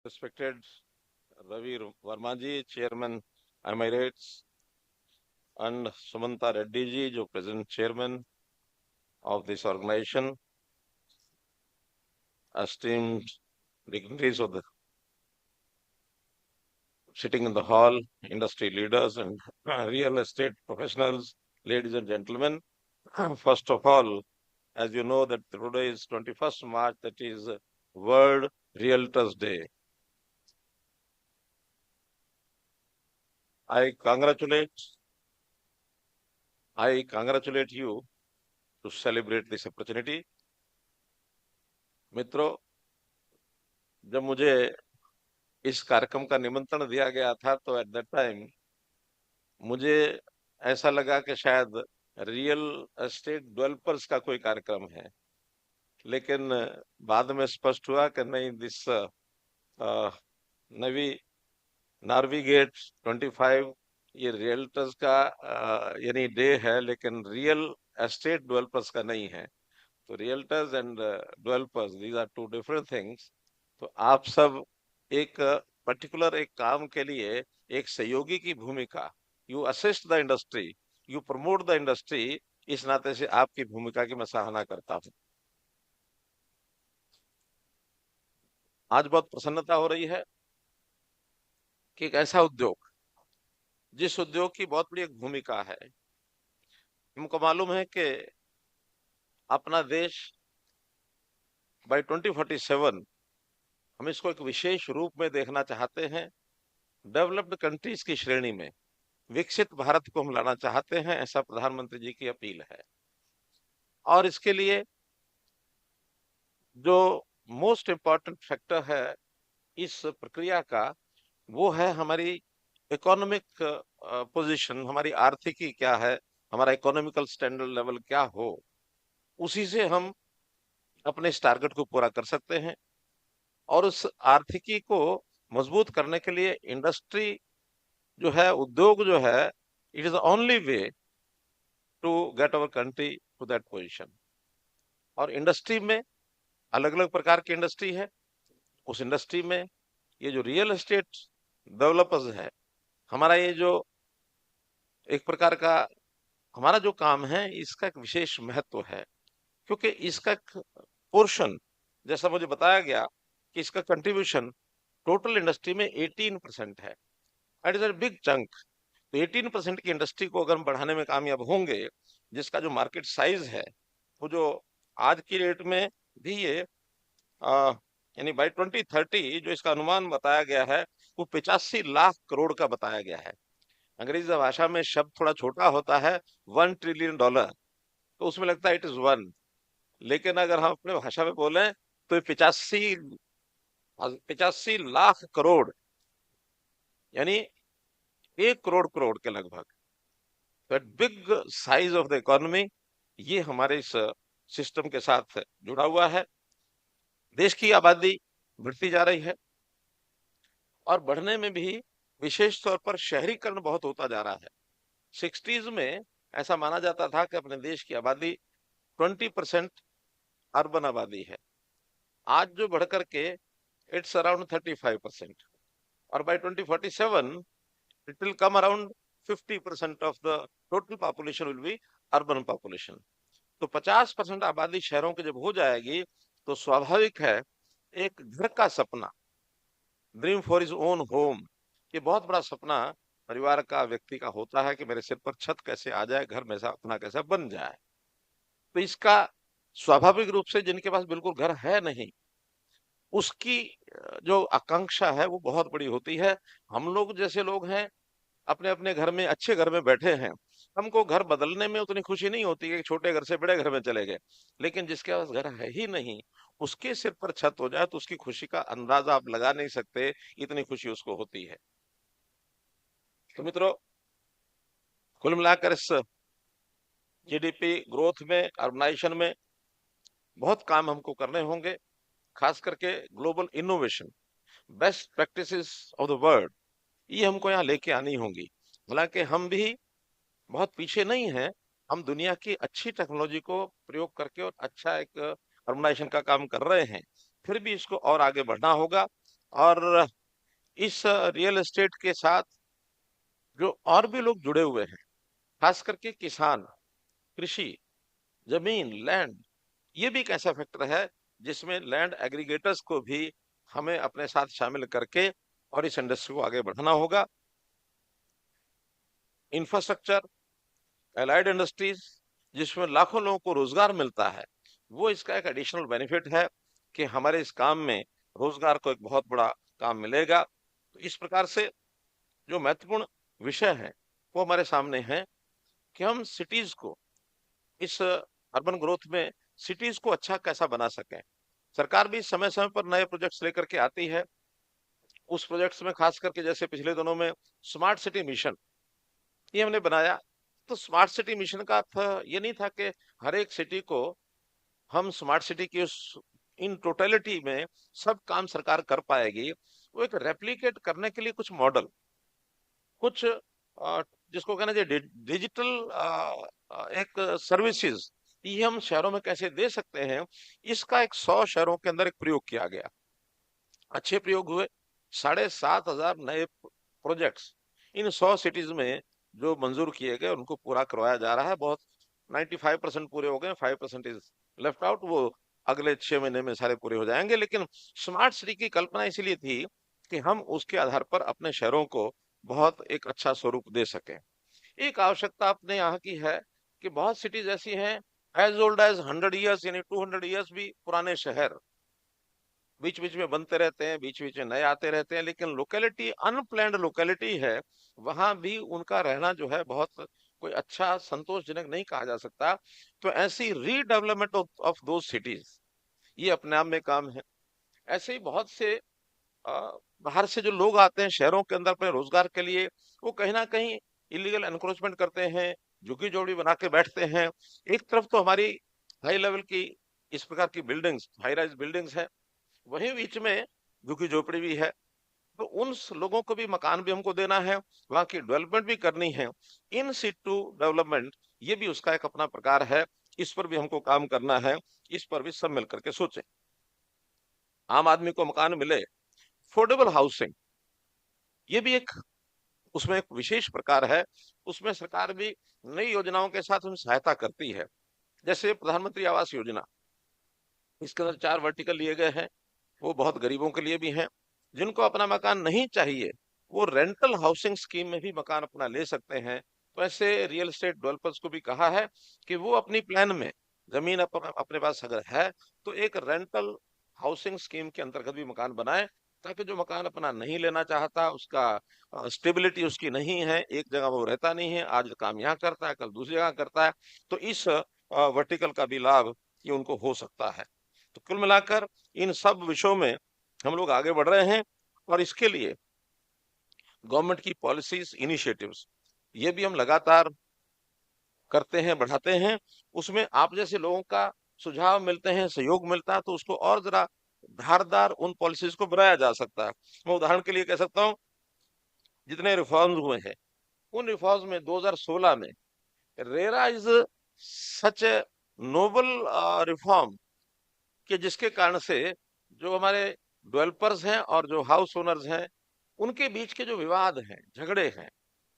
Respected Ravi Verma ji, Chairman Emirates, and Sumanta Reddy ji, जो present chairman of this organization, esteemed dignitaries of the sitting in the hall, industry leaders and real estate professionals, ladies and gentlemen. First of all, as you know that today is 21st March, that is World Realtors Day. I congratulate you to celebrate this opportunity. मित्रों, जब मुझे इस कार्यक्रम का निमंत्रण दिया गया था तो एट दैट टाइम मुझे ऐसा लगा कि शायद रियल एस्टेट डेवलपर्स का कोई कार्यक्रम है, लेकिन बाद में स्पष्ट हुआ कि नहीं, दिस नवी नार्विगेट 25 ये रियल्टर्स का यानी डे है, लेकिन रियल एस्टेट डेवलपर्स का नहीं है। तो realtors and developers, these are two different things. तो आप सब एक पर्टिकुलर एक काम के लिए एक सहयोगी की भूमिका, you assist the industry, you promote the industry, इस नाते से आपकी भूमिका की मैं सराहना करता हूं। आज बहुत प्रसन्नता हो रही है कि एक ऐसा उद्योग, जिस उद्योग की बहुत बड़ी एक भूमिका है, हमको मालूम है कि अपना देश बाय 2047 हम इसको एक विशेष रूप में देखना चाहते हैं। डेवलप्ड कंट्रीज की श्रेणी में विकसित भारत को हम लाना चाहते हैं, ऐसा प्रधानमंत्री जी की अपील है। और इसके लिए जो मोस्ट इम्पोर्टेंट फैक्टर है इस प्रक्रिया का, वो है हमारी इकोनॉमिक पोजीशन, हमारी आर्थिकी क्या है, हमारा इकोनॉमिकल स्टैंडर्ड लेवल क्या हो, उसी से हम अपने इस टारगेट को पूरा कर सकते हैं। और उस आर्थिकी को मजबूत करने के लिए इंडस्ट्री जो है, उद्योग जो है, it is the only way to get our country to that position. और इंडस्ट्री में अलग अलग प्रकार की इंडस्ट्री है। उस इंडस्ट्री में ये जो रियल एस्टेट डेवलपर्स है, हमारा ये जो एक प्रकार का हमारा जो काम है, इसका एक विशेष महत्व है, क्योंकि इसका पोर्शन, जैसा मुझे बताया गया कि इसका कंट्रीब्यूशन टोटल इंडस्ट्री में 18% है। It is a big chunk. तो 18% की इंडस्ट्री को अगर हम बढ़ाने में कामयाब होंगे, जिसका जो मार्केट साइज है, वो जो आज की रेट में भी ये यानी बाई 2030 जो इसका अनुमान बताया गया है, वो 85 लाख करोड़ का बताया गया है। अंग्रेजी भाषा में शब्द थोड़ा छोटा होता है, $1 ट्रिलियन, तो उसमें लगता है इट इज वन, लेकिन अगर हम अपने भाषा में बोलें तो ये 85 लाख करोड़, यानी 1 करोड़ करोड़ के लगभग। That big size of the economy, ये हमारे इस सिस्टम के साथ जुड़ा हुआ है। देश की आबादी बढ़ती जा रही है और बढ़ने में भी विशेष तौर पर शहरीकरण बहुत होता जा रहा है। 60s में ऐसा माना जाता था कि अपने देश की आबादी 20% अर्बन आबादी है। आज जो बढ़कर के इट्स अराउंड 35%, और by 2047 it will come around 50% of the total population will be urban population. तो 50% आबादी शहरों की जब हो जाएगी, तो स्वाभाविक है एक घर का सपना, dream for is own home, ये बहुत बड़ा सपना परिवार का, व्यक्ति का होता है कि मेरे सिर पर छत कैसे आ जाए, घर मेरा अपना कैसे बन जाए। तो इसका स्वाभाविक रूप से जिनके पास बिल्कुल घर है नहीं, उसकी जो आकांक्षा है वो बहुत बड़ी होती है। हम लोग जैसे लोग हैं, अपने अपने घर में, अच्छे घर में बैठे हैं, हमको घर बदलने में उतनी खुशी नहीं होती कि छोटे घर से बड़े घर में चले गए। लेकिन जिसके पास घर है ही नहीं, उसके सिर पर छत हो जाए तो उसकी खुशी का अंदाजा आप लगा नहीं सकते, इतनी खुशी उसको होती है। तो मित्रों, कुल मिलाकर इस जीडीपी ग्रोथ में, अर्बनाइजेशन में बहुत काम हमको करने होंगे। खास करके global innovation, best practices of the world, ये हमको यहाँ लेके आनी होंगी। हालांकि हम भी बहुत पीछे नहीं हैं, हम दुनिया की अच्छी टेक्नोलॉजी को प्रयोग करके और अच्छा एक अर्बनाइजेशन का काम कर रहे हैं, फिर भी इसको और आगे बढ़ना होगा। और इस रियल एस्टेट के साथ जो और भी लोग जुड़े हुए हैं, खास करके किसान, कृषि, जमीन, लैंड, ये भी एक ऐसा फैक्टर है जिसमें लैंड एग्रीगेटर्स को भी हमें अपने साथ शामिल करके और इस इंडस्ट्री को आगे बढ़ाना होगा। इंफ्रास्ट्रक्चर, एलाइड इंडस्ट्रीज, जिसमें लाखों लोगों को रोजगार मिलता है, वो इसका एक एडिशनल बेनिफिट है कि हमारे इस काम में रोजगार को एक बहुत बड़ा काम मिलेगा। तो इस प्रकार से जो महत्वपूर्ण विषय है वो हमारे सामने है कि हम सिटीज को इस अर्बन ग्रोथ में सिटीज को अच्छा कैसा बना सकें। सरकार भी समय समय पर नए प्रोजेक्ट्स लेकर के आती है। उस प्रोजेक्ट्स में खास करके जैसे पिछले दिनों में स्मार्ट सिटी मिशन ये हमने बनाया। तो स्मार्ट सिटी मिशन का अर्थ ये नहीं था कि हर एक सिटी को हम स्मार्ट सिटी की उस इन टोटलिटी में सब काम सरकार कर पाएगी। वो एक रेप्लिकेट करने के लिए कुछ मॉडल, कुछ जिसको कहना चाहिए डिजिटल एक सर्विसेज, ये हम शहरों में कैसे दे सकते हैं, इसका एक 100 शहरों के अंदर एक प्रयोग किया गया। अच्छे प्रयोग हुए। 7,500 नए प्रोजेक्ट्स इन 100 सिटीज में जो मंजूर किए गए उनको पूरा करवाया जा रहा है। बहुत 95% पूरे हो गए, 5% इज लेफ्ट आउट। वो अगले 6 महीने में सारे पूरे हो जाएंगे। लेकिन स्मार्ट सिटी की कल्पना इसलिए थी कि हम उसके आधार पर अपने शहरों को बहुत एक अच्छा स्वरूप दे सकें। एक आवश्यकता अपने यहाँ की है कि बहुत सिटीज ऐसी हैं एज ओल्ड एज 100 ईयर्स, यानी 200 ईयर्स भी पुराने शहर बीच बीच में बनते रहते हैं, बीच बीच में नए आते रहते हैं, लेकिन लोकेलिटी अनप्लैन्ड लोकेलिटी है, वहां भी उनका रहना जो है बहुत कोई अच्छा संतोषजनक नहीं कहा जा सकता। तो ऐसी रीडेवलपमेंट ऑफ दो सिटीज, ये अपने आप में काम है। ऐसे ही बहुत से बाहर से जो लोग आते हैं शहरों के अंदर अपने रोजगार के लिए, वो कहीं ना कहीं इलीगल एनक्रोचमेंट करते हैं, झुग्गी झोपड़ी बना के बैठते हैं। एक तरफ तो हमारी हाई लेवल की इस प्रकार की बिल्डिंग्स, हाई राइज बिल्डिंग्स है, वहीं बीच में झुग्गी झोपड़ी भी है। तो उन लोगों को भी मकान भी हमको देना है, वहां की डेवलपमेंट भी करनी है। इन सिटू डेवलपमेंट ये भी उसका एक अपना प्रकार है, इस पर भी हमको काम करना है। इस पर भी सब मिलकर के सोचें। आम आदमी को मकान मिले, अफोर्डेबल हाउसिंग, ये भी एक उसमें एक विशेष प्रकार है। उसमें सरकार भी नई योजनाओं के साथ हमें सहायता करती है। जैसे प्रधानमंत्री आवास योजना, इसके अंदर 4 वर्टिकल लिए गए हैं। वो बहुत गरीबों के लिए भी हैं। जिनको अपना मकान नहीं चाहिए, वो रेंटल हाउसिंग स्कीम में भी मकान अपना ले सकते हैं। तो ऐसे रियल एस्टेट डेवलपर्स को भी कहा है कि वो अपनी प्लान में जमीन अपने पास अगर है तो एक रेंटल हाउसिंग स्कीम के अंतर्गत भी मकान बनाए, ताकि जो मकान अपना नहीं लेना चाहता, उसका स्टेबिलिटी उसकी नहीं है, एक जगह वो रहता नहीं है, आज काम यहाँ करता है, कल दूसरी जगह करता है, तो इस वर्टिकल का भी लाभ ये उनको हो सकता है। तो कुल मिलाकर इन सब विषयों में हम लोग आगे बढ़ रहे हैं। और इसके लिए गवर्नमेंट की पॉलिसीज, इनिशिएटिव्स, ये भी हम लगातार करते हैं, बढ़ाते हैं। उसमें आप जैसे लोगों का सुझाव मिलते हैं, सहयोग मिलता है, तो उसको और जरा धारदार उन पॉलिसीज को बनाया जा सकता है। मैं उदाहरण के लिए कह सकता हूँ, जितने रिफॉर्म्स हुए हैं उन रिफॉर्म्स में 2016 में RERA is such a noble reform, कि जिसके कारण से जो हमारे डेवलपर्स हैं और जो हाउस ओनर्स हैं, उनके बीच के जो विवाद हैं, झगड़े हैं,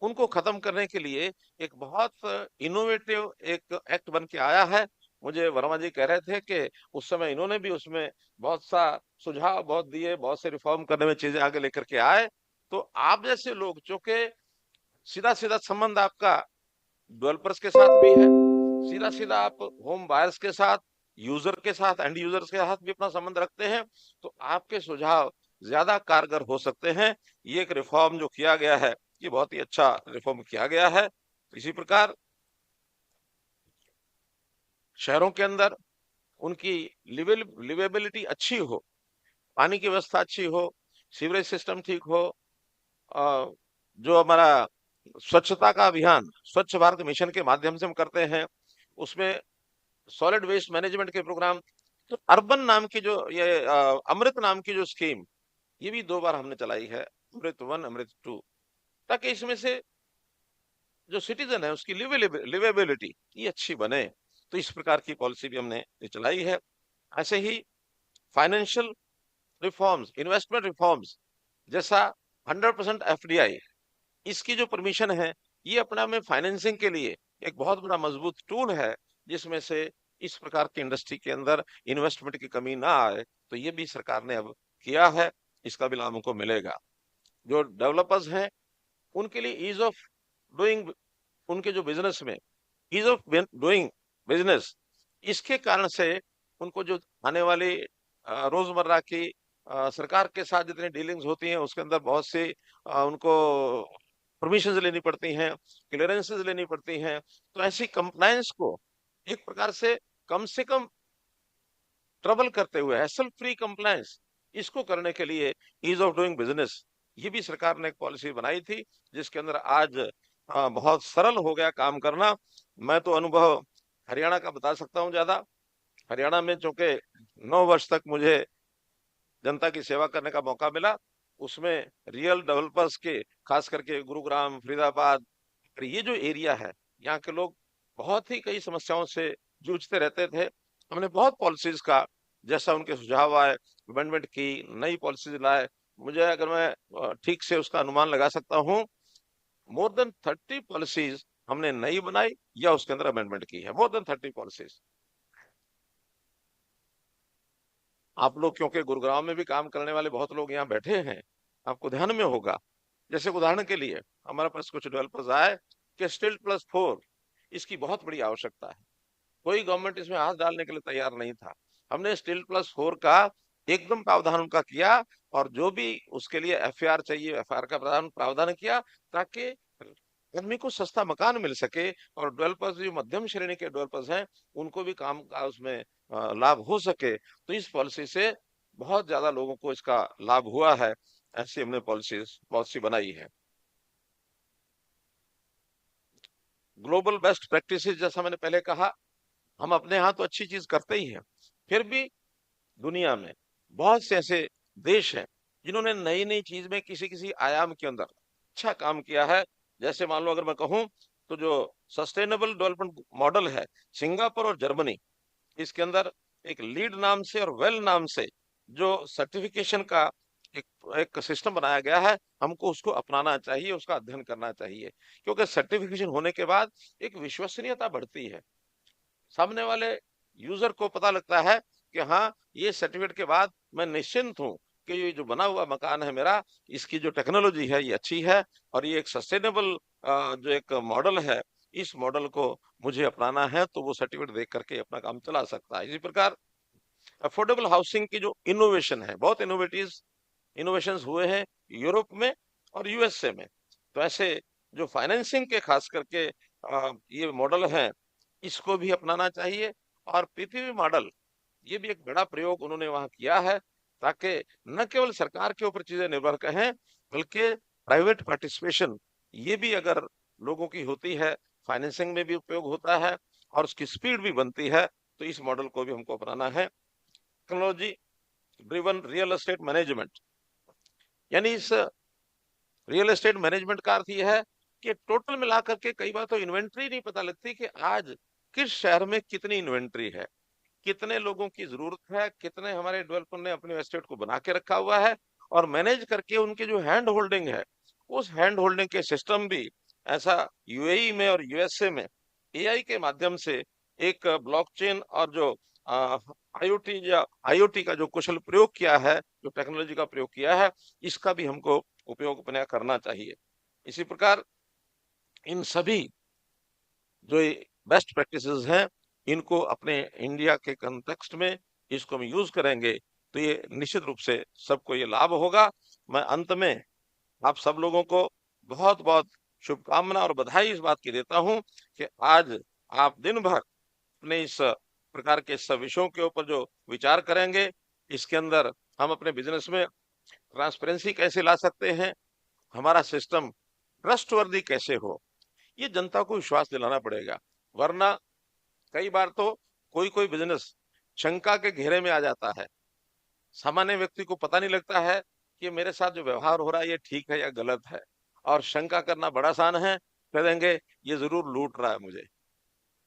उनको खत्म करने के लिए एक बहुत इनोवेटिव एक एक्ट बन के आया है। मुझे वर्मा जी कह रहे थे कि उस समय इन्होंने भी उसमें बहुत सा सुझाव बहुत दिए, बहुत से रिफॉर्म करने में चीजें आगे लेकर के आए। तो आप जैसे लोग, चूंकि सीधा सीधा संबंध आपका डेवलपर्स के साथ भी है, सीधा सीधा आप होम बायर्स के साथ, यूजर के साथ, एंड यूजर्स के साथ भी अपना संबंध रखते हैं, तो आपके सुझाव ज्यादा कारगर हो सकते हैं। ये एक रिफॉर्म जो किया गया है, ये बहुत ही अच्छा रिफॉर्म किया गया है। इसी प्रकार शहरों के अंदर उनकी लिवेबिलिटी अच्छी हो, पानी की व्यवस्था अच्छी हो, सीवरेज सिस्टम ठीक हो, जो हमारा स्वच्छता का अभियान स्वच्छ भारत मिशन के माध्यम से हम करते हैं, उसमें सॉलिड वेस्ट मैनेजमेंट के प्रोग्राम, तो अर्बन नाम की जो ये अमृत नाम की जो स्कीम, ये भी 2 बार हमने चलाई है, अमृत 1, अमृत 2, ताकि इसमें से जो सिटीजन है उसकी लिवेबिलिटी ये अच्छी बने। तो इस प्रकार की पॉलिसी भी हमने चलाई है। ऐसे ही फाइनेंशियल रिफॉर्म्स, इन्वेस्टमेंट रिफॉर्म्स, जैसा 100% एफडीआई, इसकी जो परमिशन है, ये अपना में फाइनेंसिंग के लिए एक बहुत बड़ा मजबूत टूल है, जिसमें से इस प्रकार की इंडस्ट्री के अंदर इन्वेस्टमेंट की कमी ना आए। तो ये भी सरकार ने अब किया है, इसका भी लाभ हमको मिलेगा। जो डेवलपर्स हैं, उनके लिए ईज ऑफ डूइंग, उनके जो बिजनेस में ईज ऑफ डूइंग बिजनेस, इसके कारण से उनको जो आने वाली रोजमर्रा की सरकार के साथ जितनी डीलिंग्स होती हैं, उसके अंदर बहुत सी उनको परमिशन लेनी पड़ती हैं, क्लियरेंसेस लेनी पड़ती हैं। तो ऐसी कंप्लायंस को एक प्रकार से कम ट्रबल करते हुए, हैसल फ्री कंप्लायंस, इसको करने के लिए ईज ऑफ डूइंग बिजनेस, ये भी सरकार ने एक पॉलिसी बनाई थी, जिसके अंदर आज बहुत सरल हो गया काम करना। मैं तो अनुभव हरियाणा का बता सकता हूँ ज्यादा। हरियाणा में चूंकि 9 वर्ष तक मुझे जनता की सेवा करने का मौका मिला, उसमें रियल डेवलपर्स के, खास करके गुरुग्राम, फरीदाबाद, और ये जो एरिया है, यहाँ के लोग बहुत ही कई समस्याओं से जूझते रहते थे। हमने बहुत पॉलिसीज का, जैसा उनके सुझाव आए, अमेंडमेंट की, नई पॉलिसीज लाए। मुझे, अगर मैं ठीक से उसका अनुमान लगा सकता हूँ, मोर देन 30 पॉलिसीज हमने नई बनाई या उसके अंदर अमेंडमेंट की है, मोर देन 30 पॉलिसीज। आप लोग क्योंकि गुरुग्राम में भी काम करने वाले बहुत लोग यहाँ बैठे हैं, आपको ध्यान में होगा, जैसे उदाहरण के लिए हमारे पास कुछ डेवलपर्स आए कि स्टील+4, इसकी बहुत बड़ी आवश्यकता है। कोई गवर्नमेंट इसमें हाथ डालने के लिए तैयार नहीं था। हमने स्टील+4 का एकदम प्रावधान उनका किया, और जो भी उसके लिए एफआर चाहिए, एफआर का प्रावधान किया, ताकि आदमी को सस्ता मकान मिल सके, और डेवलपर्स, जो मध्यम श्रेणी के डेवलपर्स हैं, उनको भी काम का उसमें लाभ हो सके। तो इस पॉलिसी से बहुत ज्यादा लोगों को इसका लाभ हुआ है। ऐसी हमने पॉलिसी बनाई है। ग्लोबल बेस्ट प्रैक्टिसेस, जैसा मैंने पहले कहा, हम अपने यहाँ तो अच्छी चीज करते ही हैं, फिर भी दुनिया में बहुत से ऐसे देश हैं जिन्होंने नई नई चीज में किसी किसी आयाम के अंदर अच्छा काम किया है। जैसे मान लो, अगर मैं कहूँ, तो जो सस्टेनेबल डेवलपमेंट मॉडल है, सिंगापुर और जर्मनी, इसके अंदर एक लीड नाम से और वेल नाम से जो सर्टिफिकेशन का एक एक सिस्टम बनाया गया है, हमको उसको अपनाना चाहिए, उसका अध्ययन करना चाहिए। क्योंकि सर्टिफिकेशन होने के बाद एक विश्वसनीयता बढ़ती है, सामने वाले यूजर को पता लगता है कि हाँ, ये सर्टिफिकेट के बाद मैं निश्चिंत हूँ कि ये जो बना हुआ मकान है मेरा, इसकी जो टेक्नोलॉजी है ये अच्छी है, और ये एक सस्टेनेबल जो एक मॉडल है, इस मॉडल को मुझे अपनाना है, तो वो सर्टिफिकेट देख करके अपना काम चला सकता है। इसी प्रकार अफोर्डेबल हाउसिंग की जो इनोवेशन है, बहुत इनोवेशंस हुए हैं यूरोप में और यूएसए में। तो ऐसे जो फाइनेंसिंग के खास करके ये मॉडल हैं, इसको भी अपनाना चाहिए। और पीपीपी मॉडल, ये भी एक बड़ा प्रयोग उन्होंने वहां किया है, ताकि न केवल सरकार के ऊपर चीजें निर्भर करें, बल्कि प्राइवेट पार्टिसिपेशन ये भी अगर लोगों की होती है, फाइनेंसिंग में भी उपयोग होता है, और उसकी स्पीड भी बनती है। तो इस मॉडल को भी हमको अपनाना है। Technology driven real estate management, यानी इस रियल एस्टेट मैनेजमेंट का अर्थ यह है कि टोटल मिलाकर के कई बार तो इन्वेंट्री नहीं पता लगती कि आज किस शहर में कितनी इन्वेंट्री है, कितने लोगों की जरूरत है, कितने हमारे डेवलपर ने अपने एस्टेट को बना के रखा हुआ है, और मैनेज करके उनकी जो हैंड होल्डिंग है, उस हैंड होल्डिंग के सिस्टम भी ऐसा यूएई में और यूएसए में एआई के माध्यम से एक ब्लॉकचेन और जो आईओटी या आईओटी का जो कुशल प्रयोग किया है, जो टेक्नोलॉजी का प्रयोग किया है, इसका भी हमको उपयोग अपने करना चाहिए। इसी प्रकार इन सभी जो बेस्ट प्रैक्टिसेस हैं, इनको अपने इंडिया के कंटेक्स्ट में इसको हम यूज करेंगे, तो ये निश्चित रूप से सबको ये लाभ होगा। मैं अंत में आप सब लोगों को बहुत बहुत शुभकामना और बधाई इस बात की देता हूं कि आज आप दिन भर अपने इस प्रकार के सब विषयों के ऊपर जो विचार करेंगे, इसके अंदर हम अपने बिजनेस में ट्रांसपेरेंसी कैसे ला सकते हैं, हमारा सिस्टम ट्रस्टवर्दी कैसे हो, ये जनता को विश्वास दिलाना पड़ेगा। वरना कई बार तो कोई कोई बिजनेस शंका के घेरे में आ जाता है, सामान्य व्यक्ति को पता नहीं लगता है कि मेरे साथ जो व्यवहार हो रहा है ये ठीक है या गलत है, और शंका करना बड़ा आसान है, कह देंगे ये जरूर लूट रहा है मुझे।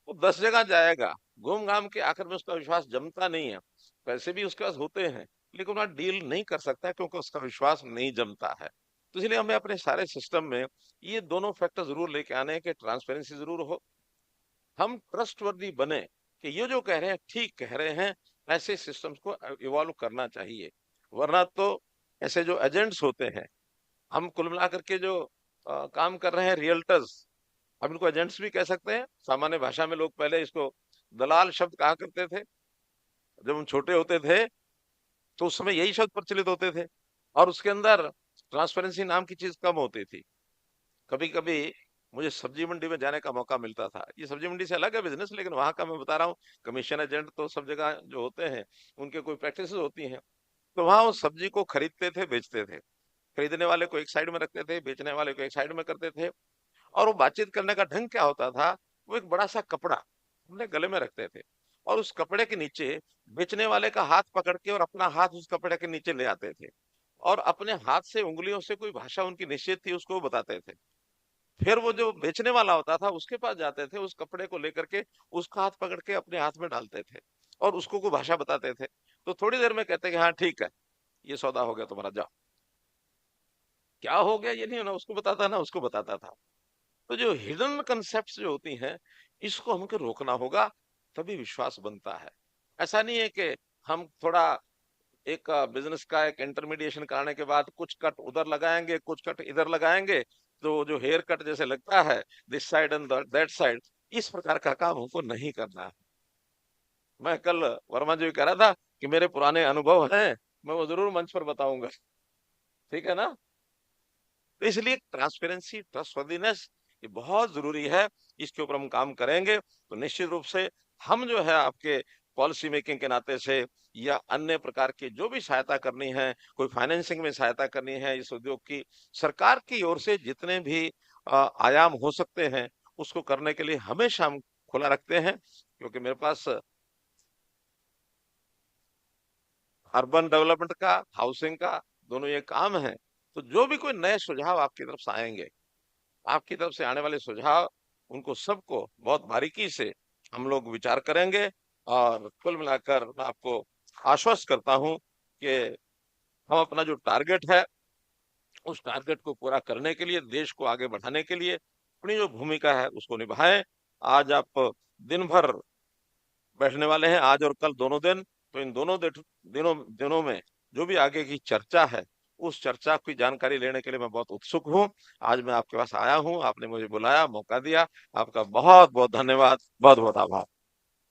वो 10 जगह जाएगा, घूम घाम के आखिर में उसका विश्वास जमता नहीं है। पैसे भी उसके पास होते हैं, लेकिन वहां डील नहीं कर सकता है क्योंकि उसका विश्वास नहीं जमता है। तो इसलिए हमें अपने सारे सिस्टम में ये दोनों फैक्टर जरूर लेके आने हैं कि ट्रांसपेरेंसी जरूर हो, हम ट्रस्टवर्दी बने कि ये जो कह रहे हैं ठीक कह रहे हैं, ऐसे सिस्टम्स को इवॉल्व करना चाहिए। वरना तो ऐसे जो एजेंट्स होते हैं, हम कुल मिलाकर के जो काम कर रहे हैं रियल्टर्स, हम इनको एजेंट्स भी कह सकते हैं। सामान्य भाषा में लोग पहले इसको दलाल शब्द कहा करते थे। जब हम छोटे होते थे तो उस समय यही शब्द प्रचलित होते थे और उसके अंदर ट्रांसपेरेंसी नाम की चीज कम होती थी। कभी कभी मुझे सब्जी मंडी में जाने का मौका मिलता था। ये सब्जी मंडी से अलग है बिजनेस, लेकिन वहां का मैं बता रहा हूँ। कमीशन एजेंट तो सब जगह जो होते हैं उनके कोई प्रैक्टिस होती हैं। तो वहां उस सब्जी को खरीदते थे, बेचते थे। खरीदने वाले को एक साइड में रखते थे, बेचने वाले को एक साइड में करते थे। और वो बातचीत करने का ढंग क्या होता था, वो एक बड़ा सा कपड़ा अपने गले में रखते थे और उस कपड़े के नीचे बेचने वाले का हाथ पकड़ के और अपना हाथ उस कपड़े के नीचे ले आते थे और अपने हाथ से उंगलियों से कोई भाषा उनकी निश्चित थी उसको वो बताते थे। फिर वो जो बेचने वाला होता था उसके पास जाते थे, उस कपड़े को लेकर के उसका हाथ पकड़ के अपने हाथ में डालते थे और उसको कोई भाषा बताते थे। तो थोड़ी देर में कहते कि हाँ ठीक है, ये सौदा हो गया तुम्हारा, जाओ। क्या हो गया ये नहीं ना उसको बताता ना उसको बताता था। तो जो हिडन कंसेप्ट्स जो होती हैं, इसको हमको रोकना होगा, तभी विश्वास बनता है। ऐसा नहीं है कि हम थोड़ा एक बिजनेस का एक इंटरमीडिएशन कराने के बाद कुछ कट उधर लगाएंगे, कुछ कट इधर लगाएंगे, तो जो हेयर कट जैसे लगता है, this side and that side, इस प्रकार का काम हमको नहीं करना है। मैं कल वर्मा जी को कह रहा था कि मेरे पुराने अनुभव हैं, मैं वो जरूर मंच पर बताऊंगा। ठीक है ना? तो इसलिए ट्रांसपेरेंसी, ट्रस्टवर्दीनेस, ये बहुत जरूरी है। इसके ऊपर हम काम करेंगे तो निश्चित रूप से हम जो है आपके पॉलिसी मेकिंग के नाते से या अन्य प्रकार की जो भी सहायता करनी है, कोई फाइनेंसिंग में सहायता करनी है इस उद्योग की, सरकार की ओर से जितने भी आयाम हो सकते हैं उसको करने के लिए हमेशा हम खुला रखते हैं। क्योंकि मेरे पास अर्बन डेवलपमेंट का, हाउसिंग का, दोनों ये काम है। तो जो भी कोई नए सुझाव आपकी तरफ से आएंगे, आपकी तरफ से आने वाले सुझाव, उनको सबको बहुत बारीकी से हम लोग विचार करेंगे। और कुल मिलाकर मैं आपको आश्वस्त करता हूं कि हम अपना जो टारगेट है, उस टारगेट को पूरा करने के लिए, देश को आगे बढ़ाने के लिए अपनी जो भूमिका है उसको निभाएं। आज आप दिन भर बैठने वाले हैं, आज और कल दोनों दिन। तो इन दोनों दिनों में जो भी आगे की चर्चा है, उस चर्चा की जानकारी लेने के लिए मैं बहुत उत्सुक हूं। आज मैं आपके पास आया हूं, आपने मुझे बुलाया, मौका दिया। आपका बहुत बहुत धन्यवाद, बहुत बहुत आभार।